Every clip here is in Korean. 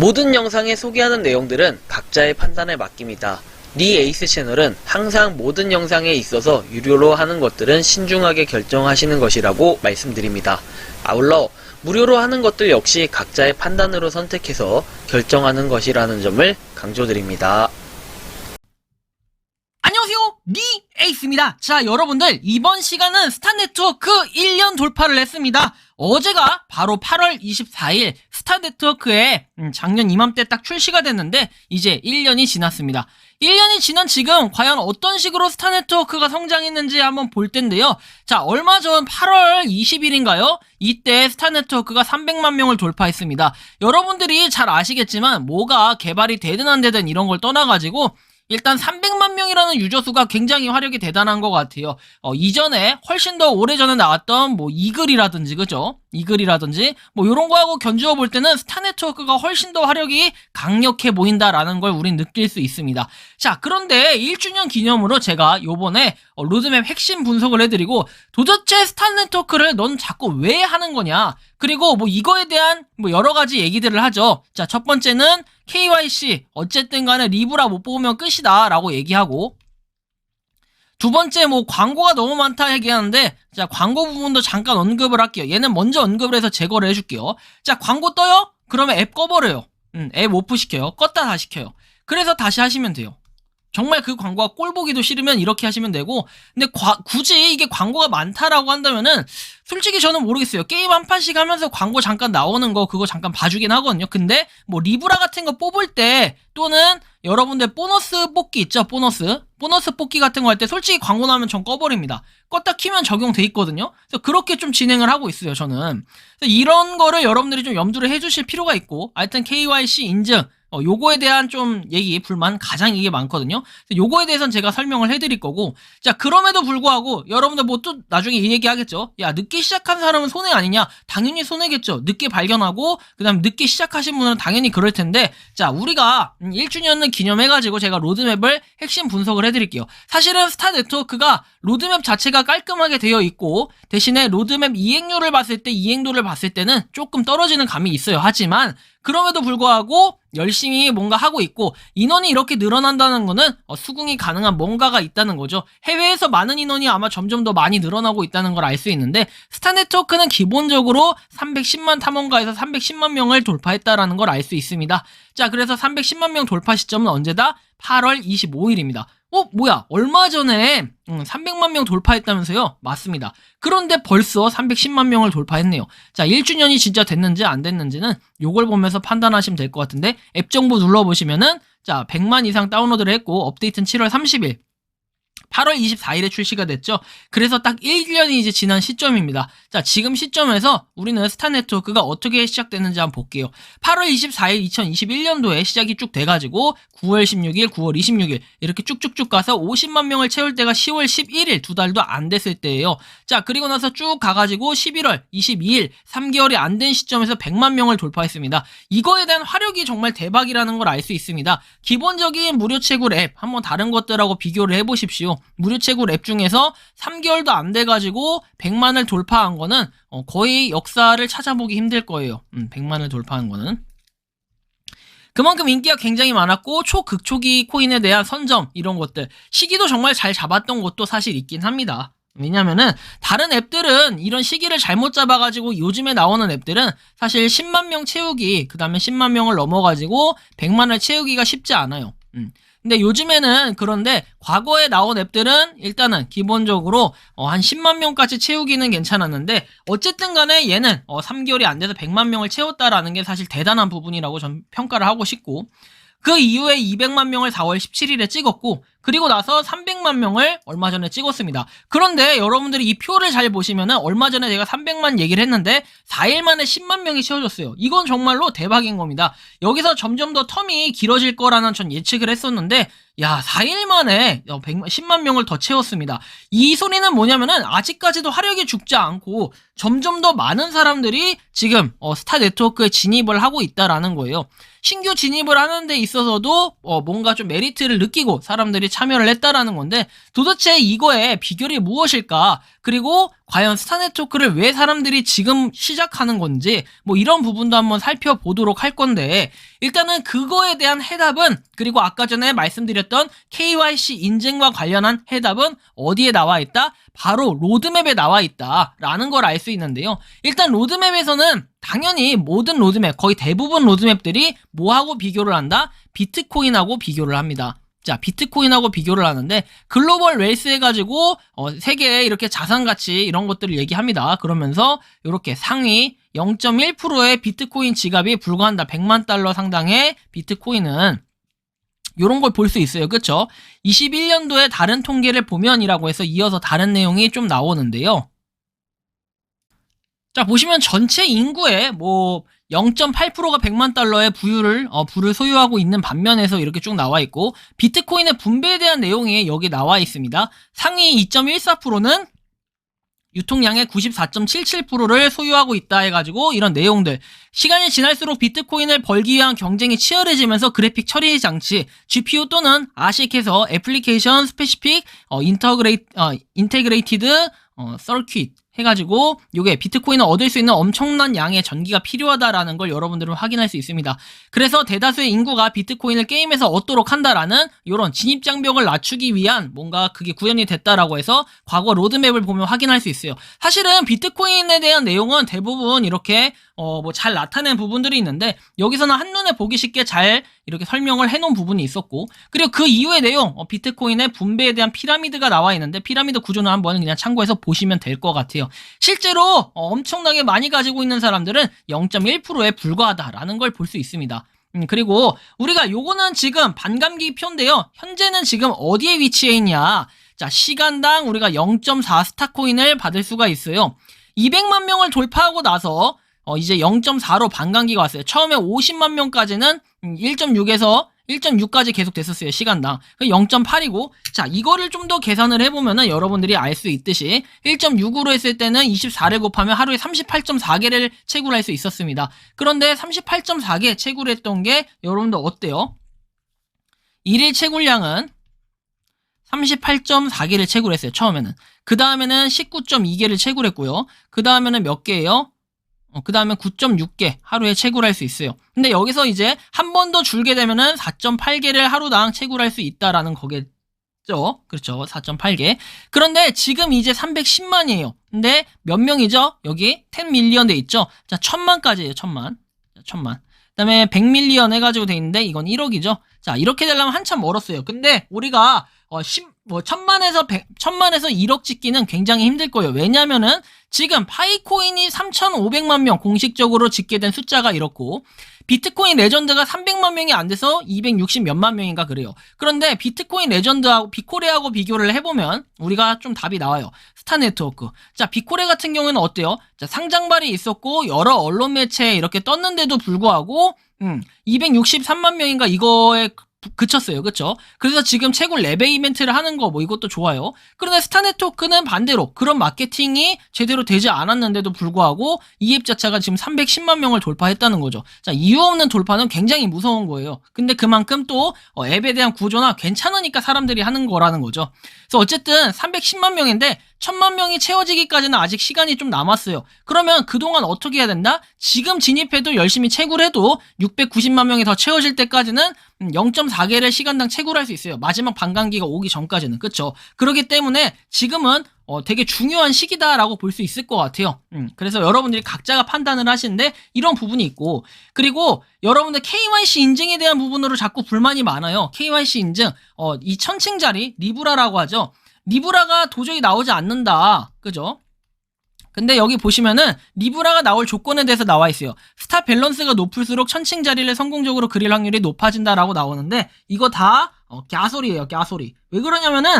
모든 영상에 소개하는 내용들은 각자의 판단에 맡깁니다. 니 에이스 채널은 항상 모든 영상에 있어서 유료로 하는 것들은 신중하게 결정하시는 것이라고 말씀드립니다. 아울러 무료로 하는 것들 역시 각자의 판단으로 선택해서 결정하는 것이라는 점을 강조드립니다. 안녕하세요, 니 에이스입니다. 자, 여러분들, 이번 시간은 스타네트워크 1년 돌파를 했습니다. 어제가 바로 8월 24일 스타네트워크에 작년 이맘때 딱 출시가 됐는데 이제 1년이 지났습니다. 1년이 지난 지금 과연 어떤 식으로 스타네트워크가 성장했는지 한번 볼 텐데요. 자, 얼마 전 8월 20일인가요? 이때 스타네트워크가 300만 명을 돌파했습니다. 여러분들이 잘 아시겠지만 뭐가 개발이 되든 안 되든 이런 걸 떠나가지고 일단 300만 명이라는 유저 수가 굉장히 화력이 대단한 것 같아요. 이전에 훨씬 더 오래전에 나왔던 뭐 이글이라든지, 그죠? 이글이라든지 뭐 요런 거하고 견주어 볼 때는 스타네트워크가 훨씬 더 화력이 강력해 보인다라는 걸 우린 느낄 수 있습니다. 자, 그런데 1주년 기념으로 제가 요번에 로드맵 핵심 분석을 해드리고, 도대체 스타네트워크를 넌 자꾸 왜 하는 거냐, 그리고 뭐 이거에 대한 뭐 여러 가지 얘기들을 하죠. 자, 첫 번째는 KYC 어쨌든 간에 리브라 못 뽑으면 끝이다 라고 얘기하고, 두 번째 뭐 광고가 너무 많다 얘기하는데, 자, 광고 부분도 잠깐 언급을 할게요. 얘는 먼저 언급을 해서 제거를 해줄게요. 자, 광고 떠요? 그러면 앱 꺼버려요. 앱 오프 시켜요. 껐다 다시 켜요. 그래서 다시 하시면 돼요. 정말 그 광고가 꼴 보기도 싫으면 이렇게 하시면 되고, 근데 굳이 이게 광고가 많다라고 한다면은 솔직히 저는 모르겠어요. 게임 한 판씩 하면서 광고 잠깐 나오는 거 그거 잠깐 봐주긴 하거든요. 근데 뭐 리브라 같은 거 뽑을 때, 또는 여러분들 보너스 뽑기 있죠? 보너스 뽑기 같은 거 할 때 솔직히 광고 나오면 전 꺼버립니다. 껐다 키면 적용돼 있거든요. 그래서 그렇게 좀 진행을 하고 있어요, 저는. 그래서 이런 거를 여러분들이 좀 염두를 해주실 필요가 있고, 하여튼 KYC 인증, 요거에 대한 좀 얘기, 불만 가장 이게 많거든요. 요거에 대해서는 제가 설명을 해드릴 거고, 자, 그럼에도 불구하고 여러분들 뭐 또 나중에 이 얘기 하겠죠. 야, 늦게 시작한 사람은 손해 아니냐? 당연히 손해겠죠. 늦게 발견하고 그 다음 늦게 시작하신 분은 당연히 그럴 텐데, 자, 우리가 1주년을 기념해가지고 제가 로드맵을 핵심 분석을 해드릴게요. 사실은 스타네트워크가 로드맵 자체가 깔끔하게 되어 있고, 대신에 로드맵 이행률을 봤을 때, 이행도를 봤을 때는 조금 떨어지는 감이 있어요. 하지만 그럼에도 불구하고 열심히 뭔가 하고 있고, 인원이 이렇게 늘어난다는 거는 수긍이 가능한 뭔가가 있다는 거죠. 해외에서 많은 인원이 아마 점점 더 많이 늘어나고 있다는 걸 알 수 있는데, 스타네트워크는 기본적으로 310만 탐험가에서 310만 명을 돌파했다라는 걸 알 수 있습니다. 자, 그래서 310만 명 돌파 시점은 언제다? 8월 25일입니다. 뭐야, 얼마 전에 300만 명 돌파했다면서요? 맞습니다. 그런데 벌써 310만 명을 돌파했네요. 자, 1주년이 진짜 됐는지 안 됐는지는 요걸 보면서 판단하시면 될 것 같은데, 앱 정보 눌러보시면은, 자, 100만 이상 다운로드를 했고, 업데이트는 7월 30일 8월 24일에 출시가 됐죠. 그래서 딱 1년이 이제 지난 시점입니다. 자, 지금 시점에서 우리는 스타네트워크가 어떻게 시작됐는지 한번 볼게요. 8월 24일 2021년도에 시작이 쭉 돼가지고 9월 16일, 9월 26일 이렇게 쭉쭉쭉 가서 50만 명을 채울 때가 10월 11일, 두 달도 안 됐을 때예요. 자, 그리고 나서 쭉 가가지고 11월 22일, 3개월이 안 된 시점에서 100만 명을 돌파했습니다. 이거에 대한 화력이 정말 대박이라는 걸 알 수 있습니다. 기본적인 무료 채굴 앱 한번 다른 것들하고 비교를 해보십시오. 무료 채굴 앱 중에서 3개월도 안 돼가지고 100만을 돌파한 거는 거의 역사를 찾아보기 힘들 거예요. 100만을 돌파한 거는. 그만큼 인기가 굉장히 많았고, 초극초기 코인에 대한 선점, 이런 것들 시기도 정말 잘 잡았던 것도 사실 있긴 합니다. 왜냐면은 다른 앱들은 이런 시기를 잘못 잡아가지고, 요즘에 나오는 앱들은 사실 10만 명 채우기, 그 다음에 10만 명을 넘어가지고 100만을 채우기가 쉽지 않아요. 근데 요즘에는, 그런데 과거에 나온 앱들은 일단은 기본적으로 한 10만 명까지 채우기는 괜찮았는데, 어쨌든 간에 얘는 3개월이 안 돼서 100만 명을 채웠다라는 게 사실 대단한 부분이라고 전 평가를 하고 싶고, 그 이후에 200만 명을 4월 17일에 찍었고, 그리고 나서 300만 명을 얼마 전에 찍었습니다. 그런데 여러분들이 이 표를 잘 보시면은, 얼마 전에 제가 300만 얘기를 했는데 4일 만에 10만 명이 채워졌어요. 이건 정말로 대박인 겁니다. 여기서 점점 더 텀이 길어질 거라는 전 예측을 했었는데, 야, 4일 만에 10만 명을 더 채웠습니다. 이 소리는 뭐냐면은, 아직까지도 화력이 죽지 않고 점점 더 많은 사람들이 지금 스타네트워크에 진입을 하고 있다라는 거예요. 신규 진입을 하는 데 있어서도 뭔가 좀 메리트를 느끼고 사람들이 참여를 했다라는 건데 도대체 이거의 비결이 무엇일까? 그리고 과연 스타네트워크를 왜 사람들이 지금 시작하는 건지 뭐 이런 부분도 한번 살펴보도록 할 건데 일단은 그거에 대한 해답은 그리고 아까 전에 말씀드렸던 KYC 인증과 관련한 해답은 어디에 나와 있다? 바로 로드맵에 나와 있다라는 걸 알 수 있는데요. 일단 로드맵에서는 당연히 모든 로드맵, 거의 대부분 로드맵들이 뭐하고 비교를 한다? 비트코인하고 비교를 합니다. 자, 비트코인하고 비교를 하는데 글로벌 웨일스 해가지고 세계의 이렇게 자산 가치 이런 것들을 얘기합니다. 그러면서 이렇게 상위 0.1%의 비트코인 지갑이 불과한다. 100만 달러 상당의 비트코인은 요런 걸 볼 수 있어요. 그쵸? 21년도에 다른 통계를 보면이라고 해서 이어서 다른 내용이 좀 나오는데요. 자, 보시면 전체 인구의 뭐 0.8%가 100만 달러의 부를 소유하고 있는 반면에서 이렇게 쭉 나와 있고 비트코인의 분배에 대한 내용이 여기 나와 있습니다. 상위 2.14%는 유통량의 94.77%를 소유하고 있다 해가지고 이런 내용들 시간이 지날수록 비트코인을 벌기 위한 경쟁이 치열해지면서 그래픽 처리 장치 GPU 또는 ASIC에서 애플리케이션 스페시픽 인테그레이티드 서킷 해가지고 요게 비트코인을 얻을 수 있는 엄청난 양의 전기가 필요하다라는 걸 여러분들은 확인할 수 있습니다. 그래서 대다수의 인구가 비트코인을 게임에서 얻도록 한다라는 요런 진입장벽을 낮추기 위한 뭔가 그게 구현이 됐다라고 해서 과거 로드맵을 보면 확인할 수 있어요. 사실은 비트코인에 대한 내용은 대부분 이렇게 뭐 잘 나타낸 부분들이 있는데 여기서는 한눈에 보기 쉽게 잘 이렇게 설명을 해놓은 부분이 있었고 그리고 그 이후의 내용 비트코인의 분배에 대한 피라미드가 나와 있는데 피라미드 구조는 한번 그냥 참고해서 보시면 될 것 같아요. 실제로 엄청나게 많이 가지고 있는 사람들은 0.1%에 불과하다라는 걸 볼 수 있습니다. 그리고 우리가 요거는 지금 반감기 표인데요. 현재는 지금 어디에 위치해 있냐? 자, 시간당 우리가 0.4 스타코인을 받을 수가 있어요. 200만 명을 돌파하고 나서 이제 0.4로 반감기가 왔어요. 처음에 50만 명까지는 1.6에서 1.6까지 계속 됐었어요. 시간당. 0.8이고 자 이거를 좀 더 계산을 해보면은 여러분들이 알 수 있듯이 1.6으로 했을 때는 24를 곱하면 하루에 38.4개를 채굴할 수 있었습니다. 그런데 38.4개 채굴했던 게 여러분들 어때요? 1일 채굴량은 38.4개를 채굴했어요. 처음에는. 그 다음에는 19.2개를 채굴했고요. 그 다음에는 몇 개예요? 그 다음에 9.6개 하루에 채굴할 수 있어요. 근데 여기서 이제 한 번 더 줄게 되면은 4.8개를 하루당 채굴할 수 있다라는 거겠죠. 그렇죠. 4.8개. 그런데 지금 이제 310만이에요. 근데 몇 명이죠? 여기 10 밀리언 돼 있죠. 자, 1000만까지예요. 1000만. 1000만. 그 다음에 100 밀리언 해가지고 돼 있는데 이건 1억이죠. 자, 이렇게 되려면 한참 멀었어요. 근데 우리가 1000만에서 1억 찍기는 굉장히 힘들 거예요. 왜냐면은 지금 파이코인이 3,500만 명 공식적으로 집계된 숫자가 이렇고 비트코인 레전드가 300만 명이 안 돼서 260 몇만 명인가 그래요. 그런데 비트코인 레전드하고 비코레하고 비교를 해보면 우리가 좀 답이 나와요. 스타네트워크. 자, 비코레 같은 경우에는 어때요? 자, 상장발이 있었고 여러 언론 매체에 이렇게 떴는데도 불구하고 263만 명인가 이거에 그쳤어요. 그쵸? 그래서 지금 채굴 레벨 이벤트를 하는 거 뭐 이것도 좋아요. 그런데 스타네트워크는 반대로 그런 마케팅이 제대로 되지 않았는데도 불구하고 이 앱 자체가 지금 310만 명을 돌파했다는 거죠. 자, 이유 없는 돌파는 굉장히 무서운 거예요. 근데 그만큼 또 앱에 대한 구조나 괜찮으니까 사람들이 하는 거라는 거죠. 그래서 어쨌든 310만 명인데 1000만 명이 채워지기까지는 아직 시간이 좀 남았어요. 그러면 그동안 어떻게 해야 된다? 지금 진입해도 열심히 채굴해도 690만 명이 더 채워질 때까지는 0.4개를 시간당 채굴할 수 있어요. 마지막 반감기가 오기 전까지는. 그쵸? 그렇기 때문에 지금은 되게 중요한 시기다라고 볼 수 있을 것 같아요. 그래서 여러분들이 각자가 판단을 하시는데 이런 부분이 있고 그리고 여러분들 KYC 인증에 대한 부분으로 자꾸 불만이 많아요. KYC 인증 이 1000층짜리 리브라라고 하죠. 리브라가 도저히 나오지 않는다. 그죠? 근데 여기 보시면은 리브라가 나올 조건에 대해서 나와 있어요. 스타 밸런스가 높을수록 1000층 자리를 성공적으로 그릴 확률이 높아진다라고 나오는데 이거 다 갸소리예요. 갸소리. 왜 그러냐면은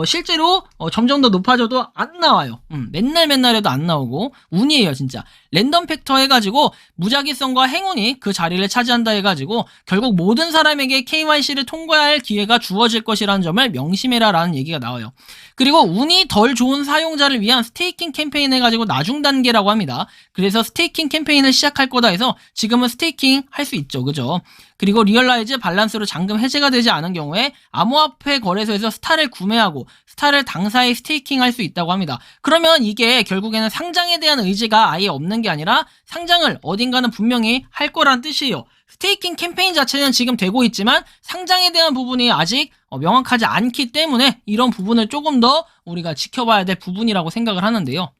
실제로 점점 더 높아져도 안 나와요. 맨날 해도 안 나오고 운이에요. 진짜. 랜덤 팩터 해가지고 무작위성과 행운이 그 자리를 차지한다 해가지고 결국 모든 사람에게 KYC를 통과할 기회가 주어질 것이라는 점을 명심해라 라는 얘기가 나와요. 그리고 운이 덜 좋은 사용자를 위한 스테이킹 캠페인 해가지고 나중 단계라고 합니다. 그래서 스테이킹 캠페인을 시작할 거다 해서 지금은 스테이킹 할 수 있죠. 그죠? 그리고 리얼라이즈 밸런스로 잔금 해제가 되지 않은 경우에 암호화폐 거래소에서 스타를 구매하고 스타를 당사에 스테이킹할 수 있다고 합니다. 그러면 이게 결국에는 상장에 대한 의지가 아예 없는 게 아니라 상장을 어딘가는 분명히 할 거란 뜻이에요. 스테이킹 캠페인 자체는 지금 되고 있지만 상장에 대한 부분이 아직 명확하지 않기 때문에 이런 부분을 조금 더 우리가 지켜봐야 될 부분이라고 생각을 하는데요.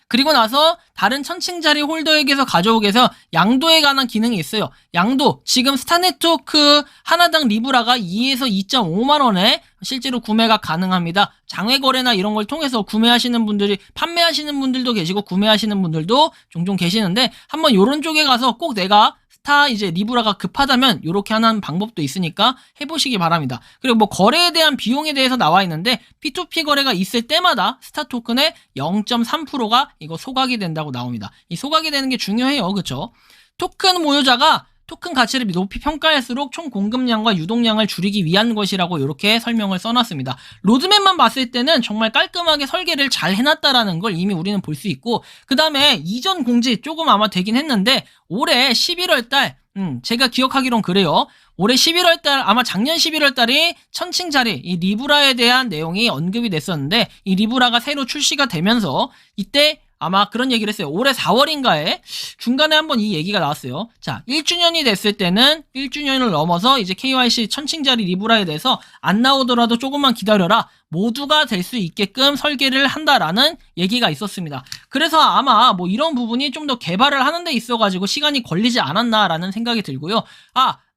그리고 나서 다른 천칭자리 홀더에게서 가져오게 해서 양도에 관한 기능이 있어요. 양도, 지금 스타네트워크 하나당 리브라가 2에서 2.5만 원에 실제로 구매가 가능합니다. 장외 거래나 이런 걸 통해서 구매하시는 분들이, 판매하시는 분들도 계시고 구매하시는 분들도 종종 계시는데 한번 요런 쪽에 가서 꼭 내가 스타 이제 리브라가 급하다면 요렇게 하는 방법도 있으니까 해보시기 바랍니다. 그리고 뭐 거래에 대한 비용에 대해서 나와 있는데 P2P 거래가 있을 때마다 스타 토큰의 0.3%가 이거 소각이 된다고 나옵니다. 이 소각이 되는 게 중요해요. 그쵸? 토큰 보유자가 토큰 가치를 높이 평가할수록 총 공급량과 유동량을 줄이기 위한 것이라고 이렇게 설명을 써놨습니다. 로드맵만 봤을 때는 정말 깔끔하게 설계를 잘 해놨다라는 걸 이미 우리는 볼 수 있고, 그 다음에 이전 공지 조금 아마 되긴 했는데 올해 11월달 제가 기억하기론 그래요. 올해 11월달, 아마 작년 11월달이 천칭자리 이 리브라에 대한 내용이 언급이 됐었는데 이 리브라가 새로 출시가 되면서 이때 아마 그런 얘기를 했어요. 올해 4월인가에 중간에 한번 이 얘기가 나왔어요. 자, 1주년이 됐을 때는 1주년을 넘어서 이제 KYC 천칭자리 리브라에 대해서 안 나오더라도 조금만 기다려라. 모두가 될 수 있게끔 설계를 한다라는 얘기가 있었습니다. 그래서 아마 뭐 이런 부분이 좀 더 개발을 하는 데 있어가지고 시간이 걸리지 않았나라는 생각이 들고요.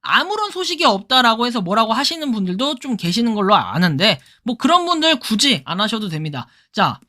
아무런 소식이 없다라고 해서 뭐라고 하시는 분들도 좀 계시는 걸로 아는데 뭐 그런 분들 굳이 안 하셔도 됩니다. 자,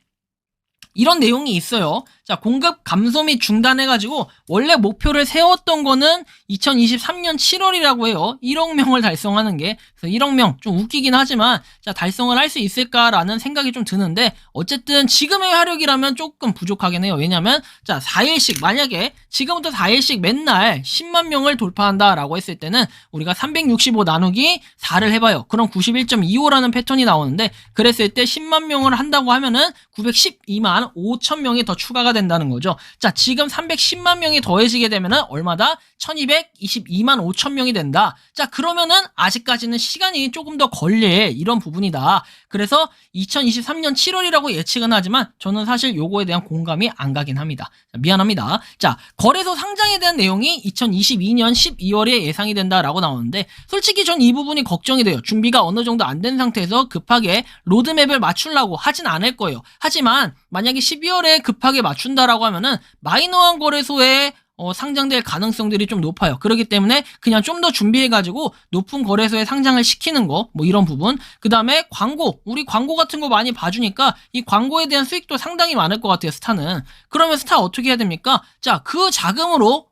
이런 내용이 있어요. 자, 공급 감소 및 중단해가지고 원래 목표를 세웠던 거는 2023년 7월이라고 해요. 1억 명을 달성하는 게. 그래서 1억 명 좀 웃기긴 하지만 자, 달성을 할 수 있을까라는 생각이 좀 드는데 어쨌든 지금의 화력이라면 조금 부족하긴 해요. 왜냐면 자, 4일씩 만약에 지금부터 4일씩 맨날 10만 명을 돌파한다라고 했을 때는 우리가 365 나누기 4를 해봐요. 그럼 91.25라는 패턴이 나오는데 그랬을 때 10만 명을 한다고 하면은 912만 5천 명이 더 추가가 된다는 거죠. 자, 지금 310만 명이 더해지게 되면은 얼마다? 1222만 5천 명이 된다. 자, 그러면은 아직까지는 시간이 조금 더 걸릴 이런 부분이다. 그래서 2023년 7월이라고 예측은 하지만 저는 사실 요거에 대한 공감이 안 가긴 합니다. 자, 미안합니다. 자, 거래소 상장에 대한 내용이 2022년 12월에 예상이 된다라고 나오는데 솔직히 전 이 부분이 걱정이 돼요. 준비가 어느 정도 안 된 상태에서 급하게 로드맵을 맞추려고 하진 않을 거예요. 하지만 만약에 12월에 급하게 맞춘다라고 하면은 마이너한 거래소에 상장될 가능성들이 좀 높아요. 그렇기 때문에 그냥 좀 더 준비해가지고 높은 거래소에 상장을 시키는 거, 뭐 이런 부분. 그 다음에 광고, 우리 광고 같은 거 많이 봐주니까 이 광고에 대한 수익도 상당히 많을 것 같아요, 스타는. 그러면 스타 어떻게 해야 됩니까? 자, 그 자금으로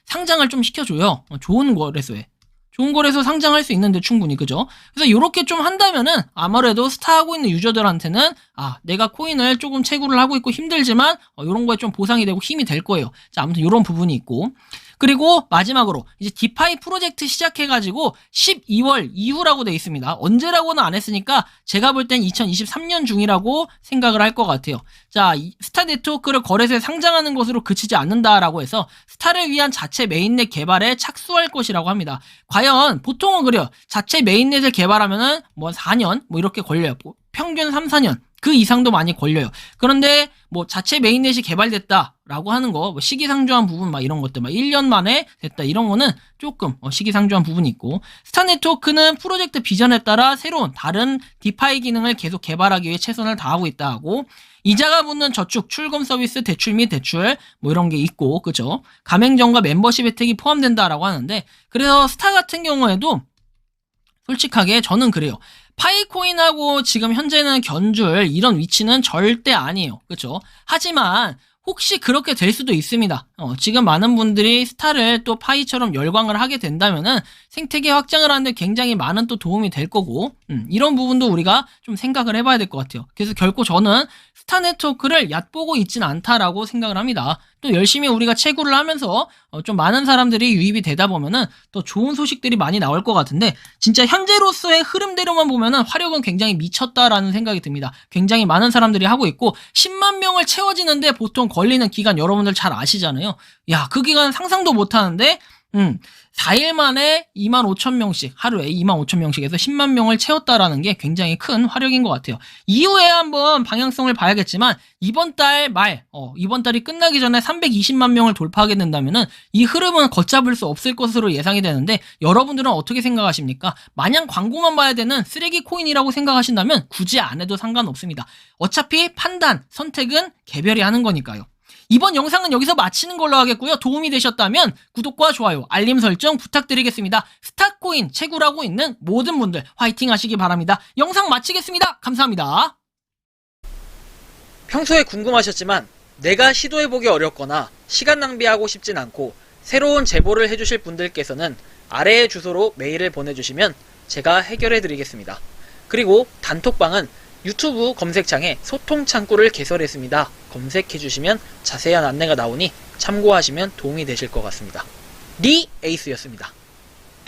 상장을 좀 시켜줘요. 좋은 거래소에. 좋은 거래소 상장할 수 있는데 충분히, 그죠? 그래서 요렇게 좀 한다면은 아무래도 스타하고 있는 유저들한테는 내가 코인을 조금 채굴을 하고 있고 힘들지만 요런 거에 좀 보상이 되고 힘이 될 거예요. 자, 아무튼 요런 부분이 있고. 그리고 마지막으로 이제 디파이 프로젝트 시작해가지고 12월 이후라고 돼 있습니다. 언제라고는 안 했으니까 제가 볼 땐 2023년 중이라고 생각을 할 것 같아요. 자, 스타 네트워크를 거래소에 상장하는 것으로 그치지 않는다라고 해서 스타를 위한 자체 메인넷 개발에 착수할 것이라고 합니다. 과연 보통은 그래요. 자체 메인넷을 개발하면은 뭐 4년 뭐 이렇게 걸려요. 평균 3, 4년. 그 이상도 많이 걸려요. 그런데 뭐 자체 메인넷이 개발됐다라고 하는 거, 뭐 시기상조한 부분 막 이런 것들 막 1년 만에 됐다 이런 거는 조금 시기상조한 부분이 있고, 스타 네트워크는 프로젝트 비전에 따라 새로운 다른 디파이 기능을 계속 개발하기 위해 최선을 다하고 있다 하고, 이자가 붙는 저축, 출금 서비스, 대출 및 대출 뭐 이런 게 있고, 그죠? 가맹점과 멤버십 혜택이 포함된다라고 하는데, 그래서 스타 같은 경우에도 솔직하게 저는 그래요. 파이코인하고 지금 현재는 견줄 이런 위치는 절대 아니에요. 그렇죠? 하지만 혹시 그렇게 될 수도 있습니다. 지금 많은 분들이 스타를 또 파이처럼 열광을 하게 된다면은 생태계 확장을 하는데 굉장히 많은 또 도움이 될 거고, 이런 부분도 우리가 좀 생각을 해봐야 될 것 같아요. 그래서 결코 저는 스타 네트워크를 얕보고 있진 않다라고 생각을 합니다. 또 열심히 우리가 채굴을 하면서 좀 많은 사람들이 유입이 되다 보면은 더 좋은 소식들이 많이 나올 것 같은데, 진짜 현재로서의 흐름대로만 보면은 화력은 굉장히 미쳤다라는 생각이 듭니다. 굉장히 많은 사람들이 하고 있고 10만 명을 채워지는데 보통 걸리는 기간 여러분들 잘 아시잖아요. 야, 그 기간 상상도 못 하는데 4일 만에 25,000명씩, 하루에 25,000명씩에서 10만 명을 채웠다라는 게 굉장히 큰 화력인 것 같아요. 이후에 한번 방향성을 봐야겠지만, 이번 달이 끝나기 전에 320만 명을 돌파하게 된다면은, 이 흐름은 걷잡을 수 없을 것으로 예상이 되는데, 여러분들은 어떻게 생각하십니까? 마냥 광고만 봐야 되는 쓰레기 코인이라고 생각하신다면, 굳이 안 해도 상관없습니다. 어차피 판단, 선택은 개별이 하는 거니까요. 이번 영상은 여기서 마치는 걸로 하겠고요. 도움이 되셨다면 구독과 좋아요, 알림 설정 부탁드리겠습니다. 스타코인 채굴하고 있는 모든 분들 화이팅 하시기 바랍니다. 영상 마치겠습니다. 감사합니다. 평소에 궁금하셨지만 내가 시도해보기 어렵거나 시간 낭비하고 싶진 않고 새로운 제보를 해주실 분들께서는 아래의 주소로 메일을 보내주시면 제가 해결해드리겠습니다. 그리고 단톡방은 유튜브 검색창에 소통 창구를 개설했습니다. 검색해주시면 자세한 안내가 나오니 참고하시면 도움이 되실 것 같습니다. 리 에이스였습니다.